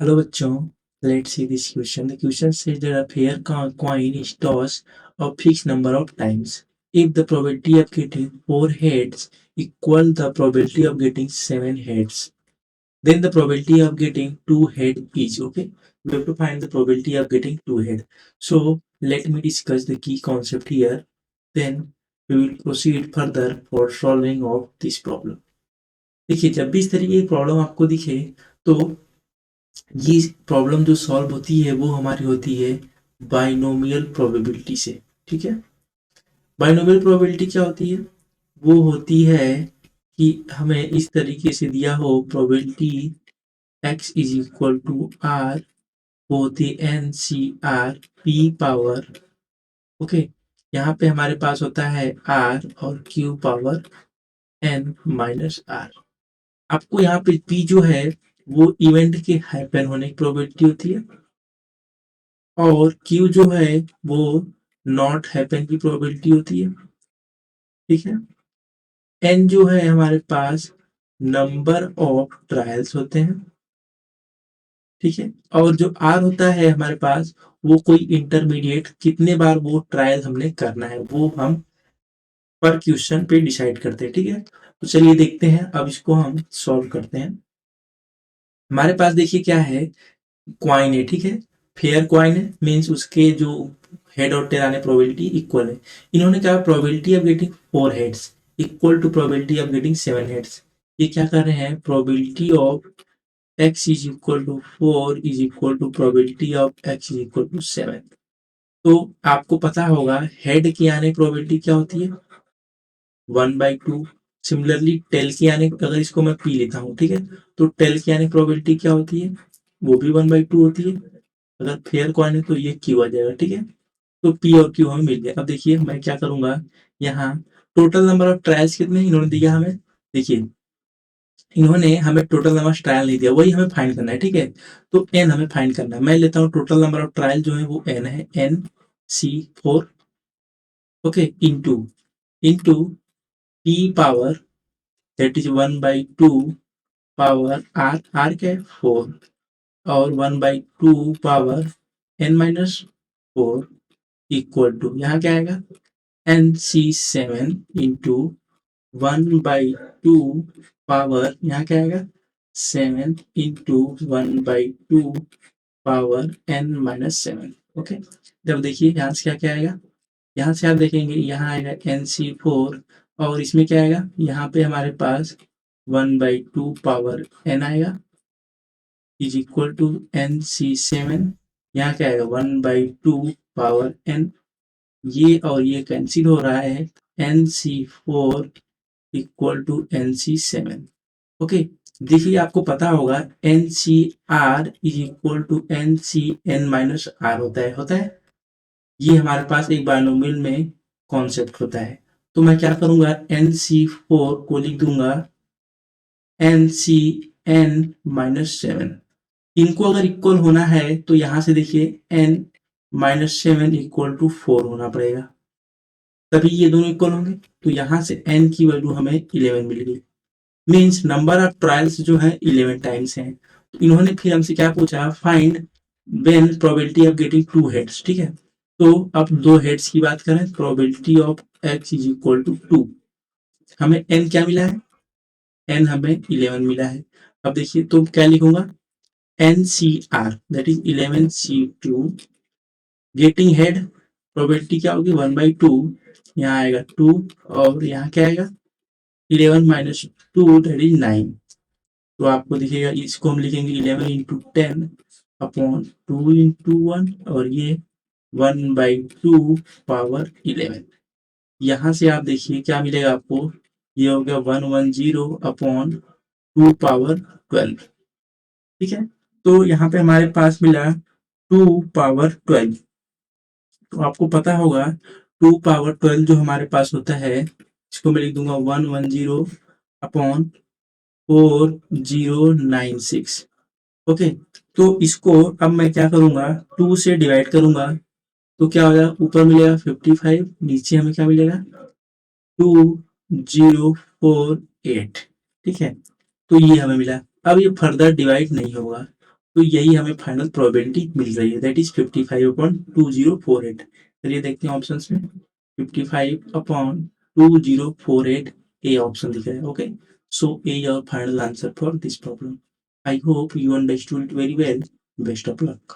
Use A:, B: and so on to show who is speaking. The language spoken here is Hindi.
A: Hello bachchon, let's see this question. The question says that a fair coin is tossed a fixed number of times. If the probability of getting 4 heads equal the probability of getting 7 heads, then the probability of getting 2 head is okay. We have to find the probability of getting 2 head. So let me discuss the key concept here. Then we will proceed further for solving of this problem. देखिए जब भी इस तरीके की प्रॉब्लम आपको दिखे तो ये प्रॉब्लम जो सॉल्व होती है वो हमारी होती है बाइनोमियल प्रोबेबिलिटी से। ठीक है, बाइनोमियल प्रोबेबिलिटी क्या होती है? वो होती है कि हमें इस तरीके से दिया हो probability x is equal to R, वो होती है N C R P power. Okay, यहाँ पे हमारे पास होता है आर और Q power N minus R. आपको यहाँ पे पी जो है वो इवेंट के हैपन होने की प्रोबेबिलिटी होती है और क्यू जो है वो नॉट हैपन की प्रोबेबिलिटी होती है। ठीक है, एन जो है हमारे पास नंबर ऑफ ट्रायल्स होते हैं। ठीक है, और जो आर होता है हमारे पास वो कोई इंटरमीडिएट कितने बार वो ट्रायल हमने करना है वो हम पर क्वेश्चन पे डिसाइड करते हैं। ठीक है, तो चलिए देखते हैं, अब इसको हम सॉल्व करते हैं। हमारे पास देखिए क्या है, क्वाइन है। ठीक है, फेयर क्वाइन है मीन्स उसके जो हेड और टेल आने प्रोबेबिलिटी इक्वल है। इन्होंने कहा probability of getting 4 heads equal to probability of getting 7 heads. ये क्या कर रहे हैं, probability of x is equal to 4 is equal to probability of x is equal to 7। तो आपको पता होगा हेड की आने प्रोबेबिलिटी क्या होती है, 1/2। सिमिलरली टेल की आने, अगर इसको मैं पी लेता हूँ, ठीक है, तो टेल की आने प्रोबेबिलिटी क्या होती है, वो भी 1/2 होती है। अगर फेयर कॉइन है तो ये क्यू आ जाएगा। ठीक है, तो पी और क्यू हमें मिल गया। अब देखिए मैं क्या करूंगा, यहाँ टोटल नंबर ऑफ ट्रायल्स कितने इन्होंने दिया हमें। देखिए इन्होंने हमें टोटल नंबर ऑफ ट्रायल नहीं दिया, वही हमें फाइंड करना है। ठीक है, तो एन हमें फाइंड करना है। मैं लेता हूँ टोटल नंबर ऑफ ट्रायल जो है वो एन है, N C 4। Okay, into into P power that is 1/2 power R, R क्या है 4, और 1/2 power N minus 4 equal to यहाँ क्या आएगा, एन सी 7 इंटू 1/2 पावर यहाँ क्या आएगा 7 into 1/2 power N minus 7। Okay, जब देखिए यहाँ से क्या क्या आएगा, यहाँ से आप देखेंगे यहाँ आएगा एन सी 4 और इसमें क्या आएगा, यहाँ पे हमारे पास 1/2 पावर एन आएगा is equal to N C 7। यहाँ क्या आएगा 1/2 पावर एन, ये और ये कैंसिल हो रहा है, N C 4 equal to N C 7। Okay, देखिए आपको पता होगा N C R is equal to N C N minus R होता है। ये हमारे पास एक बाइनोमियल में कॉन्सेप्ट होता है। तो मैं क्या करूंगा, एन सी 4 को लिख दूंगा एन सी एन माइनस 7। इनको अगर इक्वल होना है तो यहां से देखिए एन माइनस 7 इक्वल टू 4 होना पड़ेगा, तभी ये दोनों इक्वल होंगे। तो यहाँ से n की वैल्यू हमें 11 मिल गई, मीन्स नंबर ऑफ ट्रायल्स जो है 11 टाइम्स हैं। तो इन्होंने फिर हमसे क्या पूछा, find when probability of getting 2 heads. ठीक है, तो अब 2 हेड्स की बात करें, probability of x is equal to 2। हमें n क्या मिला है, n हमें 11 मिला है। अब देखिए तो क्या लिखूंगा, N C R that is 11 C 2 getting head probability क्या होगी 1/2, यहाँ आएगा 2 और यहाँ क्या आएगा 11 माइनस 2 दैट इज 9। तो आपको दिखेगा, इसको हम लिखेंगे 11 इंटू 10 अपॉन 2 इंटू 1 और ये 1/2 पावर 11। यहाँ से आप देखिए क्या मिलेगा आपको, ये हो गया 110 अपॉन 2 पावर 12। ठीक है, तो यहाँ पे हमारे पास मिला 2 पावर 12। तो आपको पता होगा 2 पावर 12 जो हमारे पास होता है, इसको मैं लिख दूंगा 110 अपॉन 4096। ओके, तो इसको अब मैं क्या करूंगा, 2 से डिवाइड करूंगा तो क्या हो जाएगा, ऊपर मिलेगा 55, नीचे हमें क्या मिलेगा 2048। ठीक है, तो ये हमें मिला। अब ये फर्दर डिवाइड नहीं होगा, तो यही हमें फाइनल प्रोबेबिलिटी मिल रही है, दैट इज 55/2048। चलिए देखते हैं ऑप्शन में। 55/2048 ए ऑप्शन दिख रहा है। Okay, so A your final answer for this problem. I hope you understood it very well. Best of luck.